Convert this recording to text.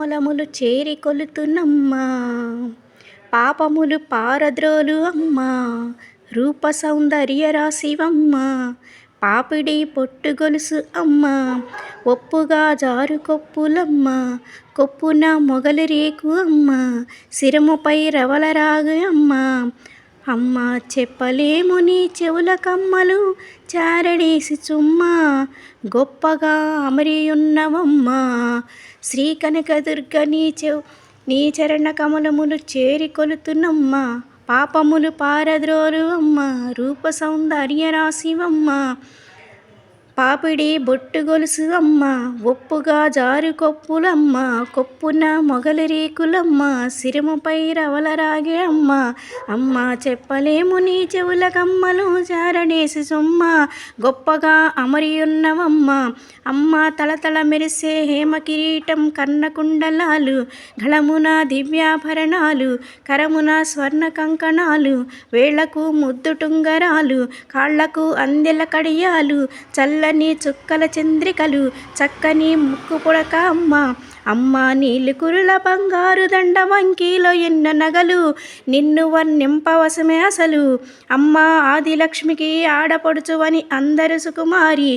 మూలములు చేరి కొలుతున్నమ్మా పాపములు పారద్రోలు అమ్మా రూప సౌందర్య రాశివమ్మ పాపిడి పొట్టు గొలుసు అమ్మ ఒప్పుగా జారు కొప్పులమ్మ కొప్పున మొగలి రేకు అమ్మ శిరముపై రవల రాగు అమ్మ అమ్మ చెప్పలేము నీ చెవుల కమ్మలు చారడేసి చుమ్మా గొప్పగా అమరియున్నవమ్మా శ్రీ కనకదుర్గ నీ చరణ కమలములు చేరి కొలుతున్నమ్మ పాపములు పారద్రోలు అమ్మ రూప సౌందర్య రాశివమ్మ పాపిడి బొట్టు గొలుసు అమ్మ ఒప్పుగా జారు కొప్పులమ్మ కొప్పున మొగలి రేకులమ్మ శిరముపై రవల రాగే అమ్మ అమ్మ చెప్పలేము నీ చెవుల కమ్మలు చారడేసి సొమ్మ గొప్పగా అమరియున్నవమ్మ అమ్మ తలతల మెరిసే హేమ కిరీటం కర్ణకుండలాలు గళమున దివ్యాభరణాలు కరమున స్వర్ణ కంకణాలు వేళ్లకు ముద్దు టుంగరాలు కాళ్లకు అందెల కడియాలు చల్లని చుక్కల చంద్రికలు చక్కని ముక్కు పుడక అమ్మ నీలి కురుల బంగారు దండ వంకీలో ఎన్న నగలు నిన్ను వర్ణింపవశమే అసలు అమ్మ ఆదిలక్ష్మికి ఆడపడుచువని అందరు సుకుమారి